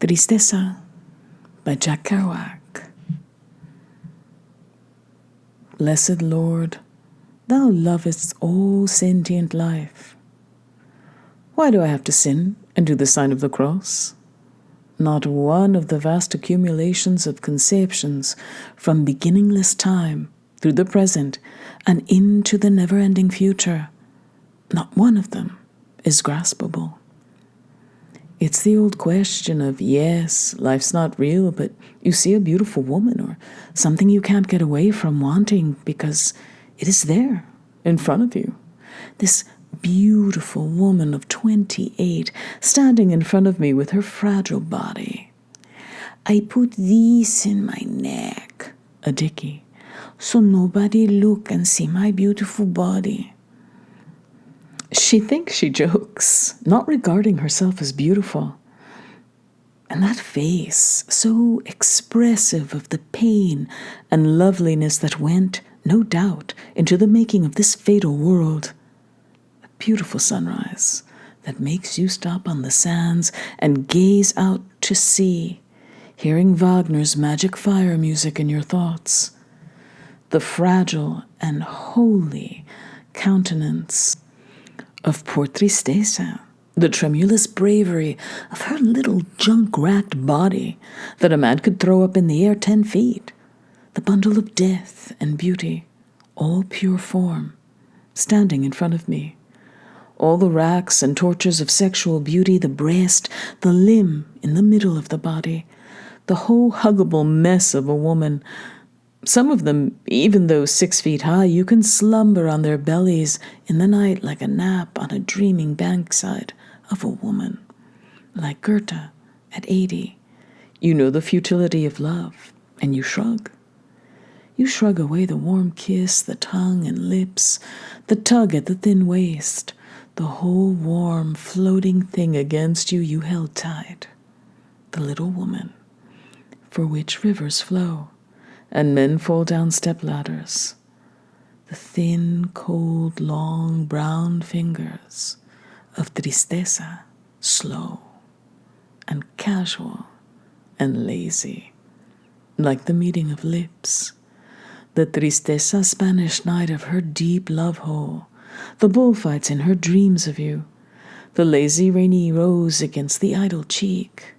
Tristeza by Jack Kerouac. Blessed Lord, thou lovest all sentient life. Why do I have to sin and do the sign of the cross? Not one of the vast accumulations of conceptions from beginningless time through the present and into the never-ending future, not one of them is graspable. It's the old question of, yes, life's not real, but you see a beautiful woman or something you can't get away from wanting because it is there in front of you. This beautiful woman of 28 standing in front of me with her fragile body. I put this in my neck, a dickie, so nobody look and see my beautiful body. She thinks she jokes, not regarding herself as beautiful. And that face, so expressive of the pain and loveliness that went, no doubt, into the making of this fatal world. A beautiful sunrise that makes you stop on the sands and gaze out to sea, hearing Wagner's magic fire music in your thoughts. The fragile and holy countenance of poor Tristessa, the tremulous bravery of her little junk-racked body that a man could throw up in the air 10 feet, the bundle of death and beauty, all pure form, standing in front of me, all the racks and tortures of sexual beauty, the breast, the limb in the middle of the body, the whole huggable mess of a woman. Some of them, even though 6 feet high, you can slumber on their bellies in the night like a nap on a dreaming bankside of a woman. Like Goethe at 80, you know the futility of love, and you shrug. You shrug away the warm kiss, the tongue and lips, the tug at the thin waist, the whole warm, floating thing against you held tight. The little woman, for which rivers flow, and men fall down stepladders. The thin, cold, long, brown fingers of Tristessa, slow and casual and lazy, like the meeting of lips. The Tristessa Spanish night of her deep love hole, the bullfights in her dreams of you, the lazy rainy rose against the idle cheek,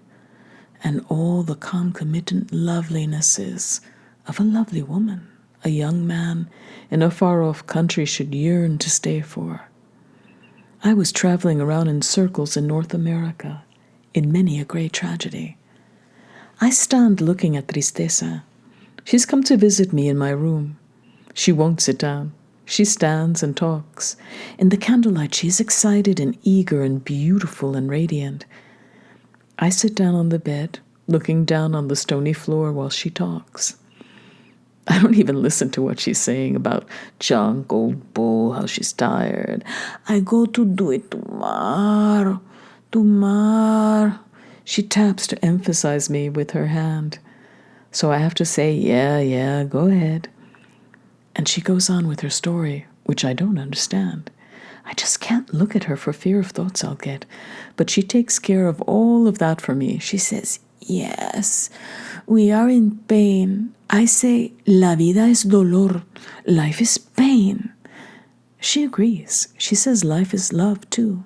and all the concomitant lovelinesses of a lovely woman a young man in a far-off country should yearn to stay for. I was traveling around in circles in North America, in many a great tragedy. I stand looking at Tristessa. She's come to visit me in my room. She won't sit down. She stands and talks. In the candlelight, she is excited and eager and beautiful and radiant. I sit down on the bed, looking down on the stony floor while she talks. I don't even listen to what she's saying about junk, old bull, how she's tired. I go to do it tomorrow. She taps to emphasize me with her hand. So I have to say, yeah, go ahead. And she goes on with her story, which I don't understand. I just can't look at her for fear of thoughts I'll get. But she takes care of all of that for me. She says, yes, we are in pain. I say, la vida es dolor. Life is pain. She agrees. She says life is love too.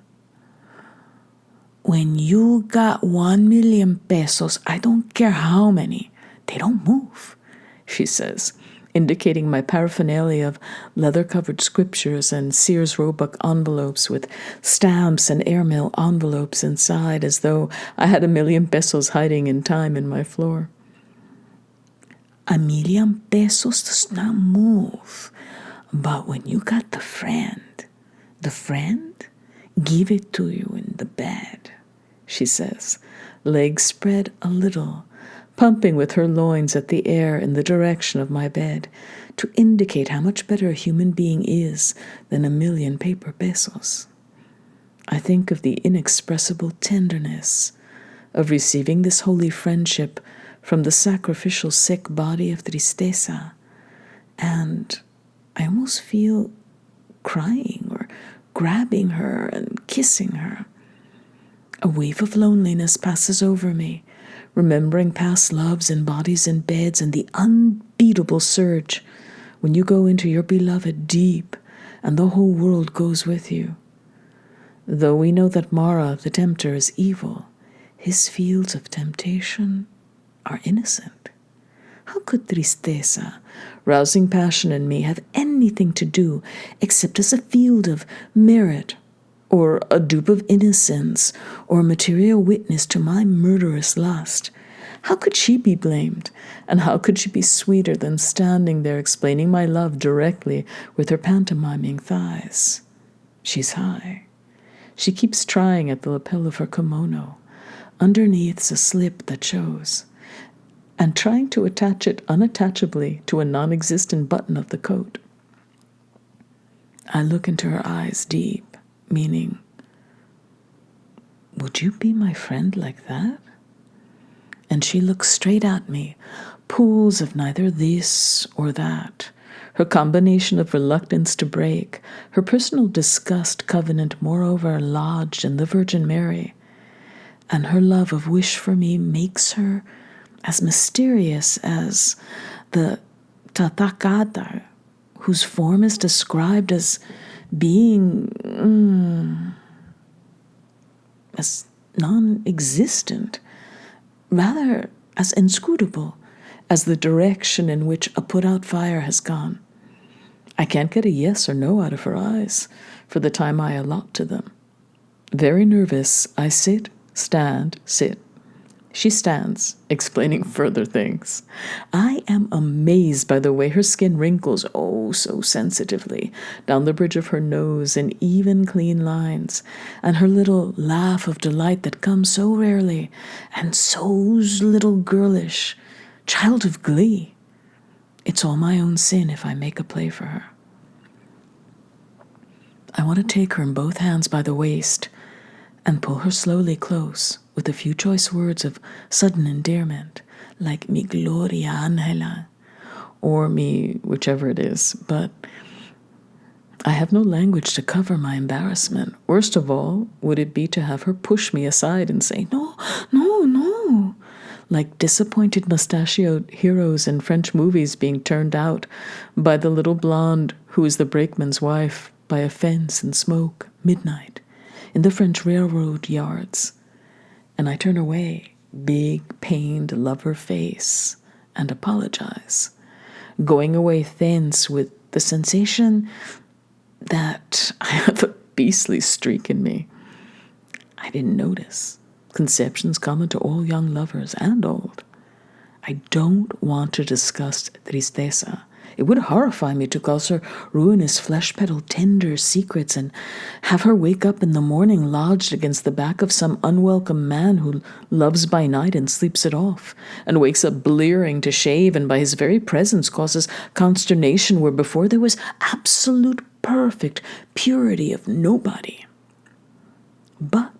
When you got 1 million pesos, I don't care how many, they don't move, she says, indicating my paraphernalia of leather-covered scriptures and Sears Roebuck envelopes with stamps and airmail envelopes inside, as though I had 1 million pesos hiding in time in my floor. 1 million pesos does not move. But when you got the friend give it to you in the bed, she says, legs spread a little, pumping with her loins at the air in the direction of my bed, to indicate how much better a human being is than 1 million paper pesos. I think of the inexpressible tenderness of receiving this holy friendship from the sacrificial sick body of Tristessa, and I almost feel crying or grabbing her and kissing her. A wave of loneliness passes over me, remembering past loves and bodies in beds and the unbeatable surge when you go into your beloved deep and the whole world goes with you. Though we know that Mara, the tempter, is evil, his fields of temptation are innocent. How could tristeza, rousing passion in me, have anything to do except as a field of merit, or a dupe of innocence, or a material witness to my murderous lust? How could she be blamed? And how could she be sweeter than standing there explaining my love directly with her pantomiming thighs? She's high. She keeps trying at the lapel of her kimono. Underneath's a slip that shows, and trying to attach it unattachably to a non-existent button of the coat. I look into her eyes deep, meaning, would you be my friend like that? And she looks straight at me, pools of neither this or that, her combination of reluctance to break, her personal disgust covenant moreover lodged in the Virgin Mary, and her love of wish for me makes her as mysterious as the Tathagata, whose form is described as being as non-existent, rather as inscrutable as the direction in which a put-out fire has gone. I can't get a yes or no out of her eyes for the time I allot to them. Very nervous, I sit, stand, sit. She stands, explaining further things. I am amazed by the way her skin wrinkles, oh, so sensitively, down the bridge of her nose in even, clean lines, and her little laugh of delight that comes so rarely, and so little girlish, child of glee. It's all my own sin if I make a play for her. I want to take her in both hands by the waist and pull her slowly close, with a few choice words of sudden endearment, like mi gloria angela, or mi whichever it is, but I have no language to cover my embarrassment. Worst of all would it be to have her push me aside and say, no, no, no, like disappointed mustachioed heroes in French movies being turned out by the little blonde who is the brakeman's wife by a fence in smoke, midnight, in the French railroad yards. And I turn away, big, pained lover face, and apologize, going away thence with the sensation that I have a beastly streak in me. I didn't notice. Conceptions common to all young lovers and old. I don't want to discuss tristeza. It would horrify me to cause her ruinous flesh-petal tender secrets and have her wake up in the morning lodged against the back of some unwelcome man who loves by night and sleeps it off, and wakes up blearing to shave and by his very presence causes consternation where before there was absolute perfect purity of nobody. But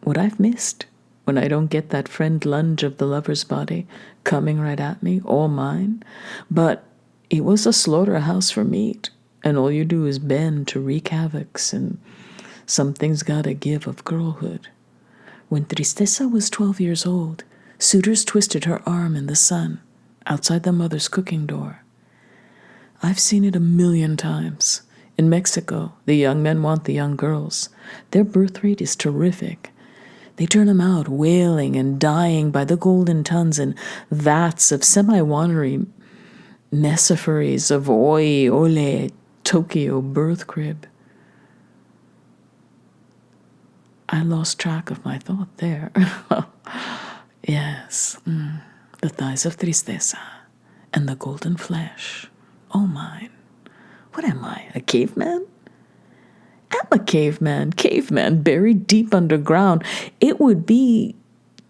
what I've missed when I don't get that friend lunge of the lover's body coming right at me, all mine, but it was a slaughterhouse for meat, and all you do is bend to wreak havocs, and something's gotta give of girlhood. When Tristessa was 12 years old, suitors twisted her arm in the sun, outside the mother's cooking door. I've seen it 1,000,000 times. In Mexico, the young men want the young girls. Their birth rate is terrific. They turn them out wailing and dying by the golden tons and vats of semi-watery mesophories of oi, ole, Tokyo birth crib. I lost track of my thought there. Yes, the thighs of tristeza and the golden flesh. Oh, mine. What am I, a caveman? I'm a caveman buried deep underground. It would be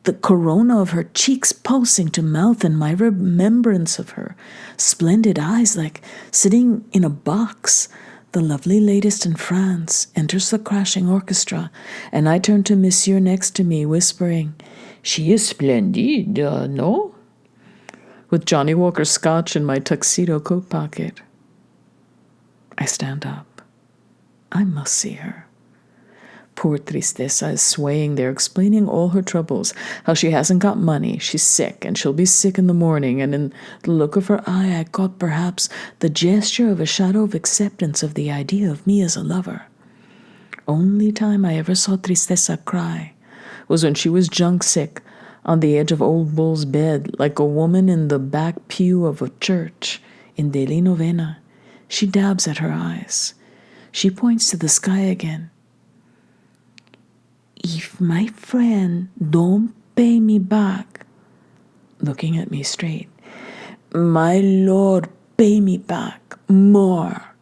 the corona of her cheeks pulsing to mouth and my remembrance of her splendid eyes like sitting in a box. The lovely latest in France enters the crashing orchestra, and I turn to Monsieur next to me, whispering, "She is splendide, no?" With Johnny Walker Scotch in my tuxedo coat pocket. I stand up. I must see her. Poor Tristessa is swaying there, explaining all her troubles, how she hasn't got money, she's sick, and she'll be sick in the morning, and in the look of her eye I caught perhaps the gesture of a shadow of acceptance of the idea of me as a lover. Only time I ever saw Tristessa cry was when she was junk sick on the edge of Old Bull's bed, like a woman in the back pew of a church in daily novena. She dabs at her eyes. She points to the sky again. If my friend don't pay me back, looking at me straight, my Lord, pay me back more.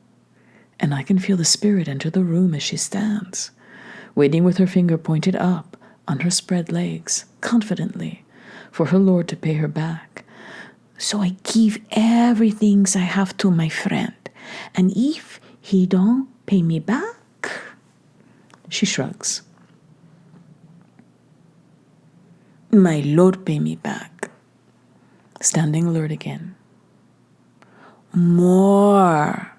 And I can feel the spirit enter the room as she stands, waiting with her finger pointed up on her spread legs, confidently, for her Lord to pay her back. So I give everything I have to my friend, and if he don't pay me back, she shrugs. My Lord, pay me back. Standing alert again. More.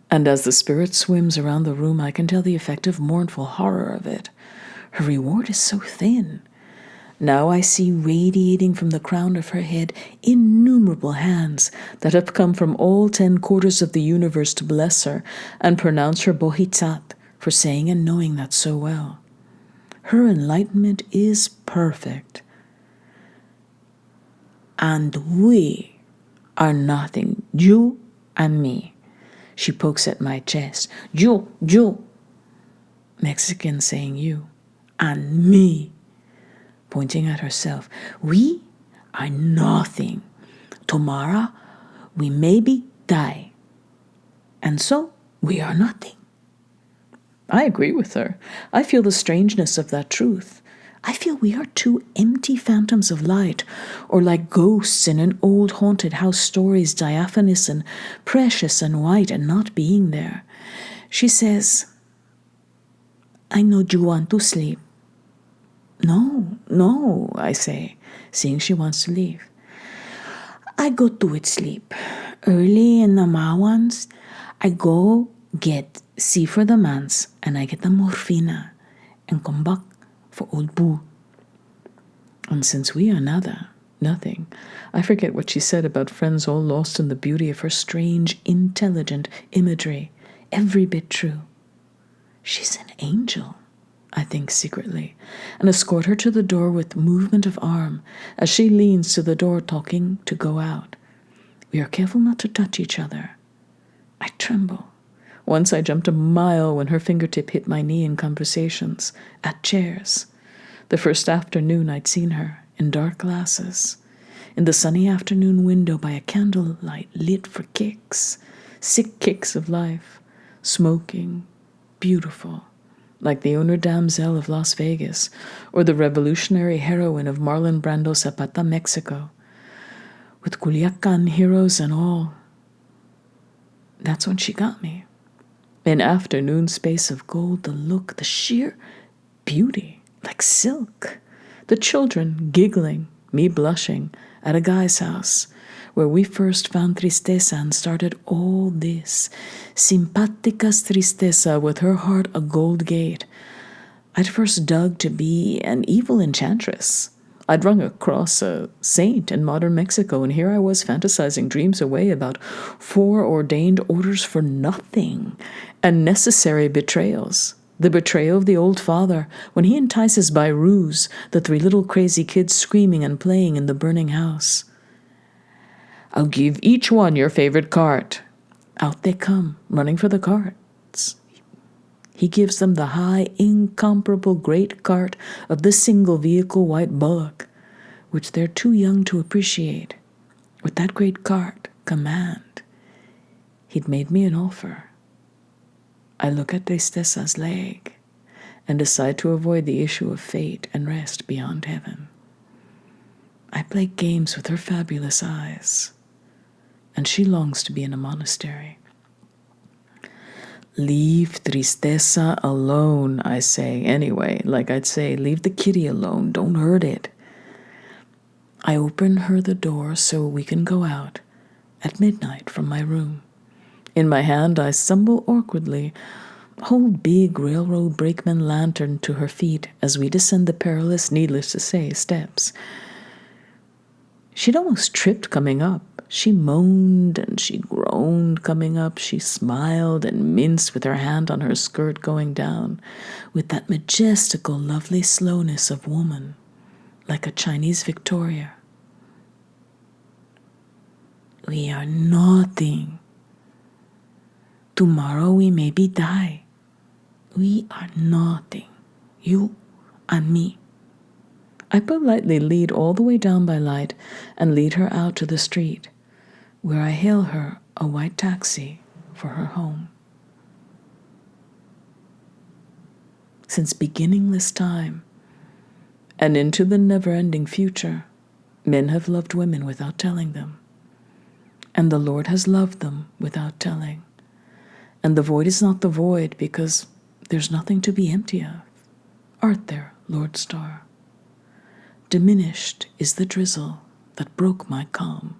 And as the spirit swims around the room, I can tell the effective mournful horror of it. Her reward is so thin. Now I see radiating from the crown of her head innumerable hands that have come from all 10 quarters of the universe to bless her and pronounce her bohitzat for saying and knowing that so well. Her enlightenment is perfect. And we are nothing, you and me. She pokes at my chest. You. Mexican saying you. And me. Pointing at herself. We are nothing. Tomorrow we maybe die. And so we are nothing. I agree with her. I feel the strangeness of that truth. I feel we are two empty phantoms of light, or like ghosts in an old haunted house stories, diaphanous and precious and white and not being there. She says, I know you want to sleep. No, I say, seeing she wants to leave. I go to it sleep. Early in the mornings, I go get see for the mans, and I get the morphine and come back for old boo. And since we are nothing, I forget what she said about friends all lost in the beauty of her strange, intelligent imagery, every bit true. She's an angel, I think secretly, and escort her to the door with movement of arm as she leans to the door talking to go out. We are careful not to touch each other. I tremble. Once I jumped a mile when her fingertip hit my knee in conversations, at chairs. The first afternoon I'd seen her, in dark glasses, in the sunny afternoon window by a candlelight lit for kicks, sick kicks of life, smoking, beautiful, like the owner damsel of Las Vegas, or the revolutionary heroine of Marlon Brando's Zapata, Mexico, with Culiacan heroes and all. That's when she got me. In afternoon space of gold, the look, the sheer beauty, like silk. The children giggling, me blushing, at a guy's house, where we first found Tristessa and started all this. Simpaticas Tristessa, with her heart a gold gate. I'd first dug to be an evil enchantress. I'd rung across a saint in modern Mexico, and here I was fantasizing dreams away about foreordained orders for nothing and necessary betrayals. The betrayal of the old father when he entices by ruse the 3 little crazy kids screaming and playing in the burning house. I'll give each one your favorite cart. Out they come, running for the carts. He gives them the high, incomparable great cart of the single-vehicle white bullock, which they're too young to appreciate. With that great cart, command, he'd made me an offer. I look at Tristessa's leg and decide to avoid the issue of fate and rest beyond heaven. I play games with her fabulous eyes, and she longs to be in a monastery. Leave Tristessa alone, I say. Anyway, like I'd say, leave the kitty alone. Don't hurt it. I open her the door so we can go out at midnight from my room. In my hand, I stumble awkwardly Hold big railroad brakeman lantern to her feet as we descend the perilous, needless to say, steps. She'd almost tripped coming up. She moaned and she groaned coming up. She smiled and minced with her hand on her skirt going down, with that majestical, lovely slowness of woman, like a Chinese Victoria. We are nothing. Tomorrow we maybe die. We are nothing. You and me. I politely lead all the way down by light and lead her out to the street, where I hail her a white taxi for her home. Since beginningless time and into the never-ending future, men have loved women without telling them, and the Lord has loved them without telling. And the void is not the void because there's nothing to be empty of. Art there, Lord Star? Diminished is the drizzle that broke my calm.